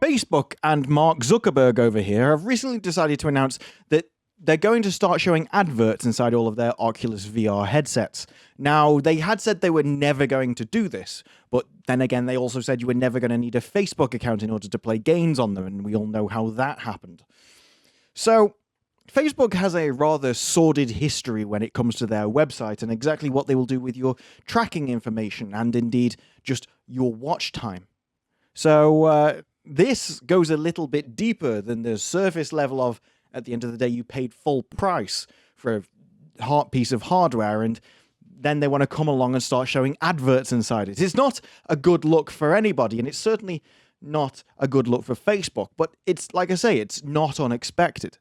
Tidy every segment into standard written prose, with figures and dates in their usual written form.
Facebook and Mark Zuckerberg over here have recently decided to announce that they're going to start showing adverts inside all of their Oculus VR headsets. Now, they had said they were never going to do this, but then again, they also said you were never going to need a Facebook account in order to play games on them, and we all know how that happened. So, Facebook has a rather sordid history when it comes to their website and exactly what they will do with your tracking information and indeed just your watch time. So, this goes a little bit deeper than the surface level of, at the end of the day, you paid full price for a piece of hardware, and then they want to come along and start showing adverts inside it. It's not a good look for anybody, and it's certainly not a good look for Facebook, but it's, like I say, it's not unexpected.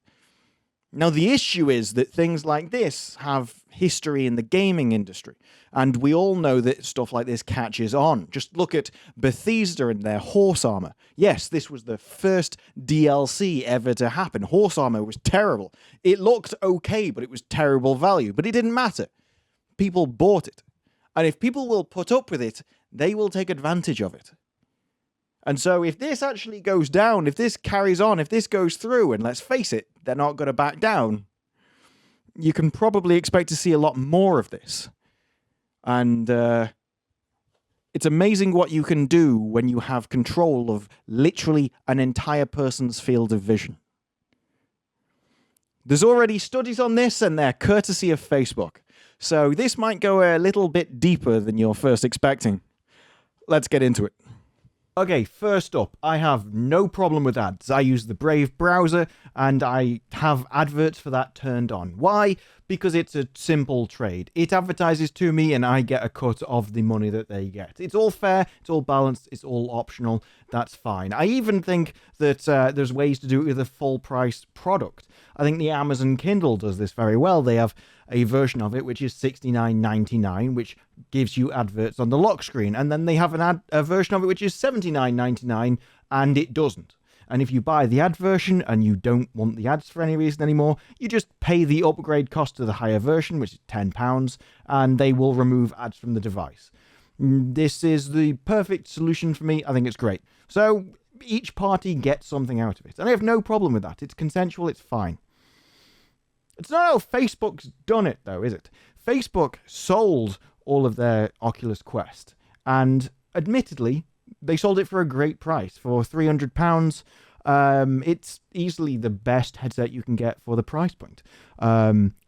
Now, the issue is that things like this have history in the gaming industry, and we all know that stuff like this catches on. Just look at Bethesda and their horse armor. Yes, this was the first DLC ever to happen. Horse armor was terrible. It looked okay, but it was terrible value. But it didn't matter. People bought it. And if people will put up with it, they will take advantage of it. And so if this actually goes down, if this carries on, if this goes through, and let's face it, they're not going to back down, you can probably expect to see a lot more of this. And it's amazing what you can do when you have control of literally an entire person's field of vision. There's already studies on this, and they're courtesy of Facebook. So this might go a little bit deeper than you're first expecting. Let's get into it. Okay, first up, I have no problem with ads. I use the Brave browser, and I have adverts for that turned on. Why? Because it's a simple trade. It advertises to me, and I get a cut of the money that they get. It's all fair, it's all balanced, it's all optional. That's fine. I even think that there's ways to do it with a full-price product. I think the Amazon Kindle does this very well. They have a version of it which is $69.99, which gives you adverts on the lock screen, and then they have a version of it which is $79.99, and it doesn't. And if you buy the ad version and you don't want the ads for any reason anymore, you just pay the upgrade cost to the higher version, which is £10, and they will remove ads from the device. This is the perfect solution for me. I think it's great. So each party gets something out of it, and I have no problem with that. It's consensual, it's fine. It's not how Facebook's done it, though, is it? Facebook sold all of their Oculus Quest, and admittedly, they sold it for a great price, for £300. It's easily the best headset you can get for the price point.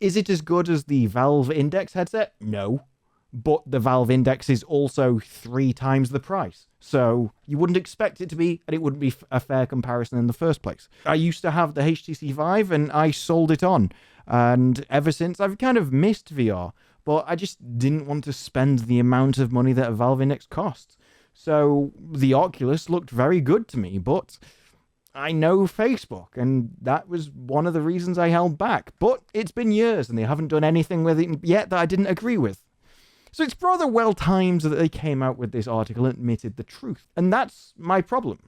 Is it as good as the Valve Index headset? No. But the Valve Index is also 3 times the price. So you wouldn't expect it to be, and it wouldn't be a fair comparison in the first place. I used to have the HTC Vive, and I sold it on. And ever since, I've kind of missed VR, but I just didn't want to spend the amount of money that a Valve Index costs. So the Oculus looked very good to me, but I know Facebook, and that was one of the reasons I held back. But it's been years, and they haven't done anything with it yet that I didn't agree with. So it's rather well timed that they came out with this article and admitted the truth. And that's my problem.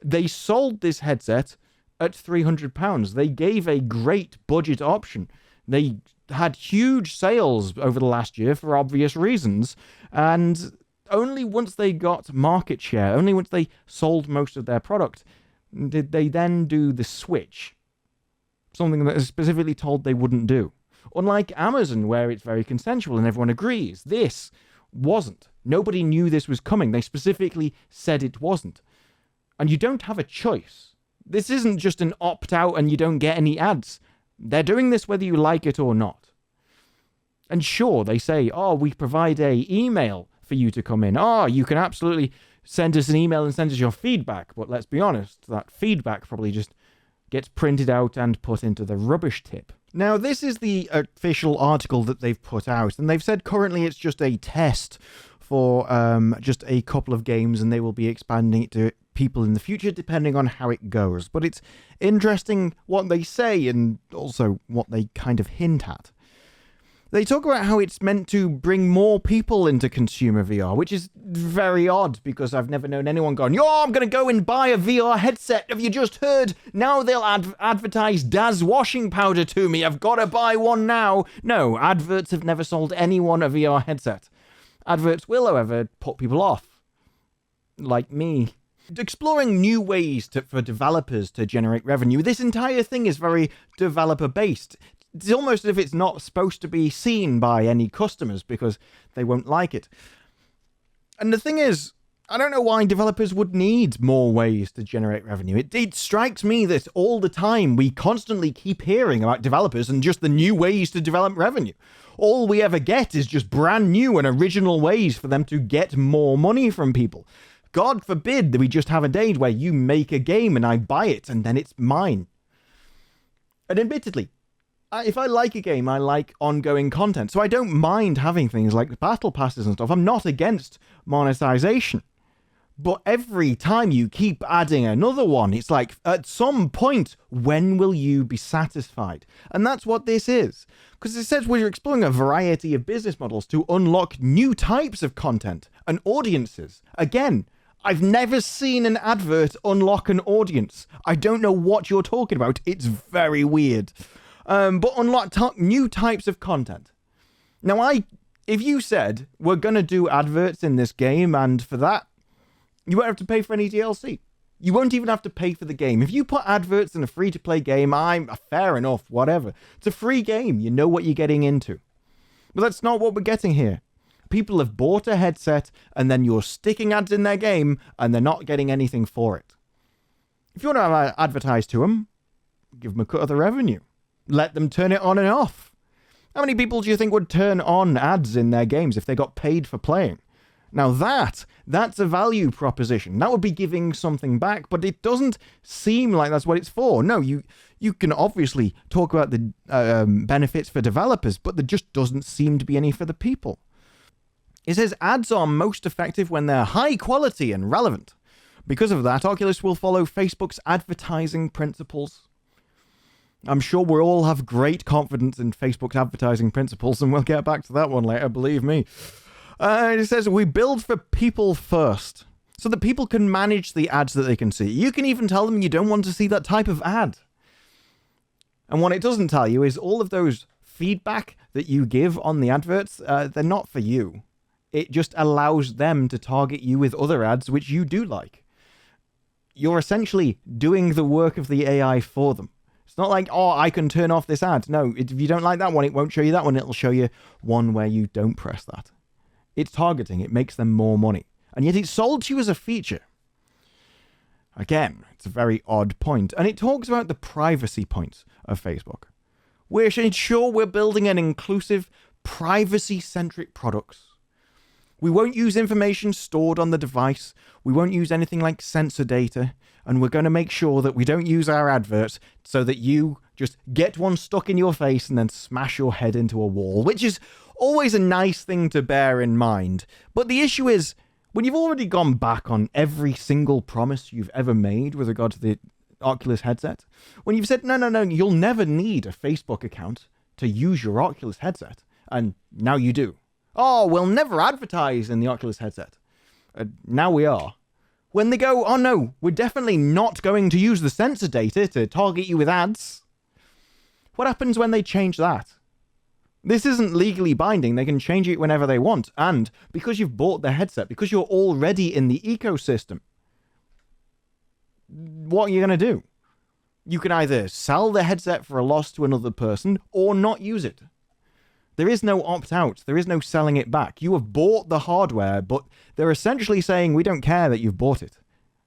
They sold this headset at £300. They gave a great budget option. They had huge sales over the last year for obvious reasons. And only once they got market share, only once they sold most of their product, did they then do the switch. Something that is specifically told they wouldn't do. Unlike Amazon, where it's very consensual and everyone agrees, this wasn't. Nobody knew this was coming. They specifically said it wasn't. And you don't have a choice. This isn't just an opt-out and you don't get any ads. They're doing this whether you like it or not. And sure, they say, oh, we provide a email for you to come in. Oh, you can absolutely send us an email and send us your feedback. But let's be honest, that feedback probably just gets printed out and put into the rubbish tip. Now, this is the official article that they've put out, and they've said currently it's just a test for just a couple of games, and they will be expanding it to people in the future depending on how it goes. But it's interesting what they say and also what they kind of hint at. They talk about how it's meant to bring more people into consumer VR, which is very odd because I've never known anyone going, yo, I'm going to go and buy a VR headset. Have you just heard? Now they'll advertise Daz washing powder to me. I've got to buy one now. No, adverts have never sold anyone a VR headset. Adverts will, however, put people off. Like me. exploring new ways for developers to generate revenue. This entire thing is very developer-based. It's almost as if it's not supposed to be seen by any customers because they won't like it. And the thing is, I don't know why developers would need more ways to generate revenue. It strikes me that all the time we constantly keep hearing about developers and just the new ways to develop revenue. All we ever get is just brand new and original ways for them to get more money from people. God forbid that we just have a day where you make a game and I buy it and then it's mine. And admittedly, if I like a game, I like ongoing content. So I don't mind having things like battle passes and stuff. I'm not against monetization. But every time you keep adding another one, it's like, at some point, when will you be satisfied? And that's what this is. Because it says we're exploring a variety of business models to unlock new types of content and audiences. Again, I've never seen an advert unlock an audience. I don't know what you're talking about. It's very weird. But unlock new types of content. Now, if you said, we're going to do adverts in this game, and for that, you won't have to pay for any DLC. You won't even have to pay for the game. If you put adverts in a free-to-play game, fair enough, whatever. It's a free game. You know what you're getting into. But that's not what we're getting here. People have bought a headset, and then you're sticking ads in their game, and they're not getting anything for it. If you want to advertise to them, give them a cut of the revenue. Let them turn it on and off. How many people do you think would turn on ads in their games if they got paid for playing? Now that's a value proposition. That would be giving something back, but it doesn't seem like that's what it's for. No, you can obviously talk about the benefits for developers, but there just doesn't seem to be any for the people. It says ads are most effective when they're high quality and relevant. Because of that, Oculus will follow Facebook's advertising principles. I'm sure we all have great confidence in Facebook's advertising principles, and we'll get back to that one later, believe me. It says, we build for people first, so that people can manage the ads that they can see. You can even tell them you don't want to see that type of ad. And what it doesn't tell you is all of those feedback that you give on the adverts, they're not for you. It just allows them to target you with other ads which you do like. You're essentially doing the work of the AI for them. It's not like, oh, I can turn off this ad. No, if you don't like that one, it won't show you that one. It'll show you one where you don't press that. It's targeting. It makes them more money. And yet it's sold to you as a feature. Again, it's a very odd point. And it talks about the privacy points of Facebook. We're sure we're building an inclusive, privacy-centric products. We won't use information stored on the device. We won't use anything like sensor data. And we're going to make sure that we don't use our adverts so that you just get one stuck in your face and then smash your head into a wall, which is always a nice thing to bear in mind. But the issue is, when you've already gone back on every single promise you've ever made with regard to the Oculus headset, when you've said, no, you'll never need a Facebook account to use your Oculus headset, and now you do. Oh, we'll never advertise in the Oculus headset. Now we are. When they go, oh no, we're definitely not going to use the sensor data to target you with ads. What happens when they change that? This isn't legally binding. They can change it whenever they want. And because you've bought the headset, because you're already in the ecosystem, what are you going to do? You can either sell the headset for a loss to another person or not use it. There is no opt-out. There is no selling it back. You have bought the hardware, but they're essentially saying, we don't care that you've bought it.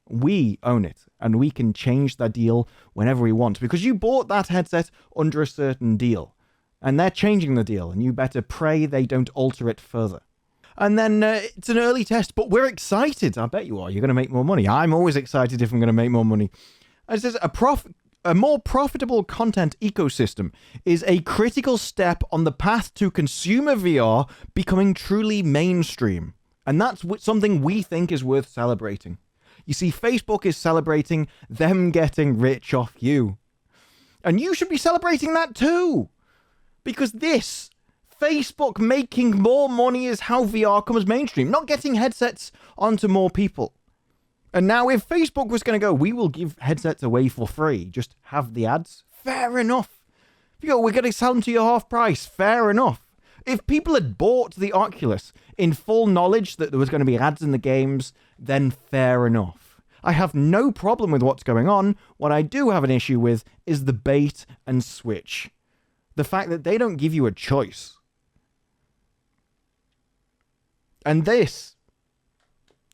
We own it, and we can change that deal whenever we want, because you bought that headset under a certain deal, and they're changing the deal, and you better pray they don't alter it further. And then it's an early test, but we're excited. I bet you are. You're going to make more money. I'm always excited if I'm going to make more money. And it says, a more profitable content ecosystem is a critical step on the path to consumer VR becoming truly mainstream. And that's something we think is worth celebrating. You see, Facebook is celebrating them getting rich off you. And you should be celebrating that too. Because this, Facebook making more money, is how VR comes mainstream, not getting headsets onto more people. And now if Facebook was going to go, we will give headsets away for free, just have the ads, fair enough. If you go, we're going to sell them to you half price, fair enough. If people had bought the Oculus in full knowledge that there was going to be ads in the games, then fair enough. I have no problem with what's going on. What I do have an issue with is the bait and switch. The fact that they don't give you a choice. And this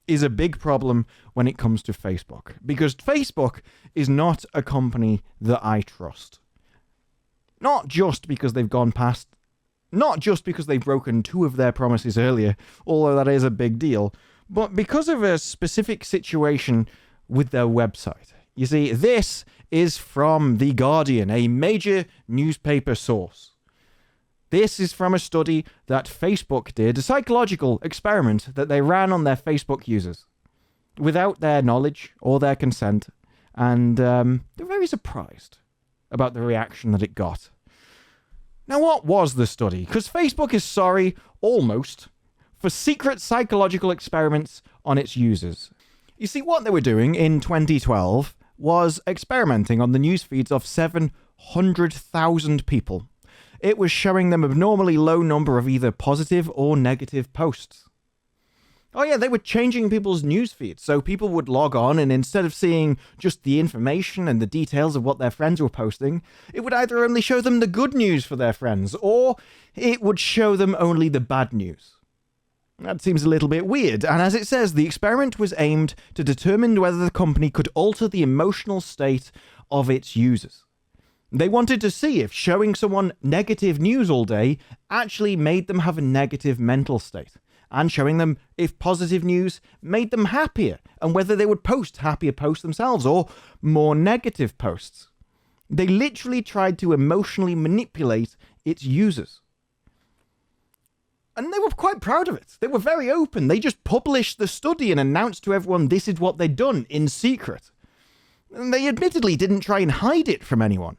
is a big problem when it comes to Facebook, because Facebook is not a company that I trust. Not just because they've broken 2 of their promises earlier, although that is a big deal, but because of a specific situation with their website. You see, this is from The Guardian, a major newspaper source. This is from a study that Facebook did, a psychological experiment that they ran on their Facebook users without their knowledge or their consent, and they're very surprised about the reaction that it got. Now, what was the study? Because Facebook is sorry, almost, for secret psychological experiments on its users. You see, what they were doing in 2012 was experimenting on the news feeds of 700,000 people. It was showing them a abnormally low number of either positive or negative posts. Oh yeah, they were changing people's news feeds, so people would log on and instead of seeing just the information and the details of what their friends were posting, it would either only show them the good news for their friends, or it would show them only the bad news. That seems a little bit weird, and as it says, the experiment was aimed to determine whether the company could alter the emotional state of its users. They wanted to see if showing someone negative news all day actually made them have a negative mental state, and showing them if positive news made them happier, and whether they would post happier posts themselves or more negative posts. They literally tried to emotionally manipulate its users. And they were quite proud of it. They were very open. They just published the study and announced to everyone this is what they'd done in secret. And they admittedly didn't try and hide it from anyone.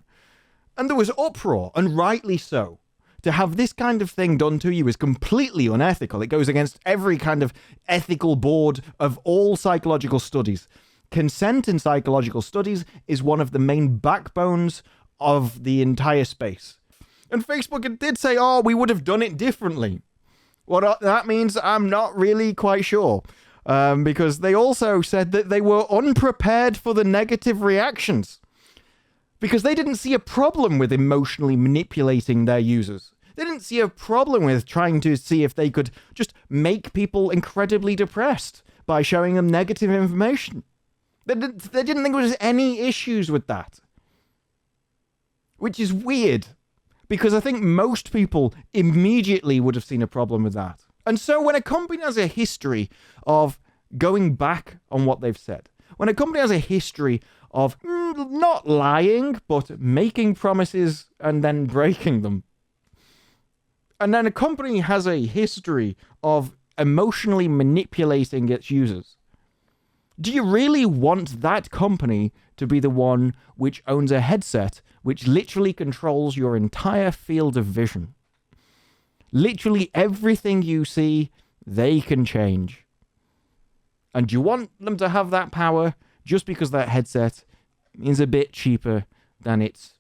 And there was uproar, and rightly so. To have this kind of thing done to you is completely unethical. It goes against every kind of ethical board of all psychological studies. Consent in psychological studies is one of the main backbones of the entire space. And Facebook did say, oh, we would have done it differently. What that means, I'm not really quite sure. Because they also said that they were unprepared for the negative reactions. Because they didn't see a problem with emotionally manipulating their users. They didn't see a problem with trying to see if they could just make people incredibly depressed by showing them negative information. They didn't think there was any issues with that. Which is weird, because I think most people immediately would have seen a problem with that. And so when a company has a history of going back on what they've said, when a company has a history of not lying, but making promises and then breaking them, and then a company has a history of emotionally manipulating its users, do you really want that company to be the one which owns a headset which literally controls your entire field of vision? Literally everything you see, they can change. And do you want them to have that power just because that headset is a bit cheaper than its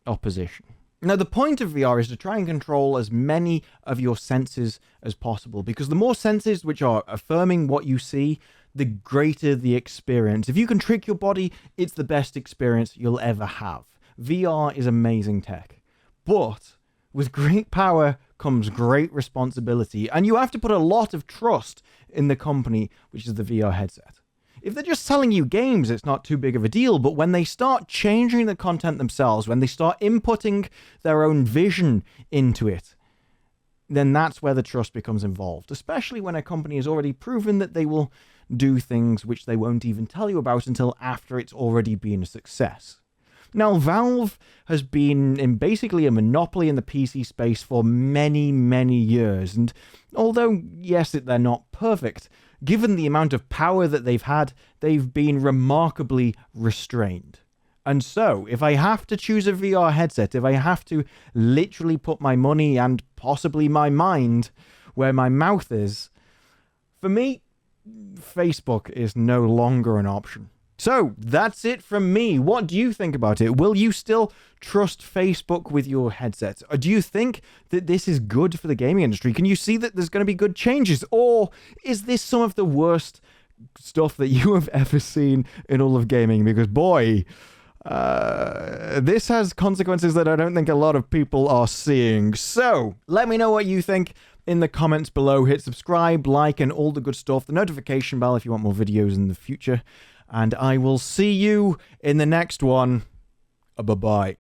opposition? Now, the point of VR is to try and control as many of your senses as possible, because the more senses which are affirming what you see, the greater the experience. If you can trick your body, it's the best experience you'll ever have. VR is amazing tech, but with great power comes great responsibility, and you have to put a lot of trust in the company, which is the VR headset. If they're just selling you games, it's not too big of a deal, but when they start changing the content themselves, when they start inputting their own vision into it, then that's where the trust becomes involved, especially when a company has already proven that they will do things which they won't even tell you about until after it's already been a success. Now, Valve has been in basically a monopoly in the PC space for many, many years, and although, yes, they're not perfect, given the amount of power that they've had, they've been remarkably restrained. And so, if I have to choose a VR headset, if I have to literally put my money and possibly my mind where my mouth is, for me, Facebook is no longer an option. So, that's it from me. What do you think about it? Will you still trust Facebook with your headset? Or do you think that this is good for the gaming industry? Can you see that there's going to be good changes? Or is this some of the worst stuff that you have ever seen in all of gaming, because boy, this has consequences that I don't think a lot of people are seeing. So let me know what you think in the comments below. Hit subscribe, like, and all the good stuff. The notification bell if you want more videos in the future. And I will see you in the next one. Bye-bye.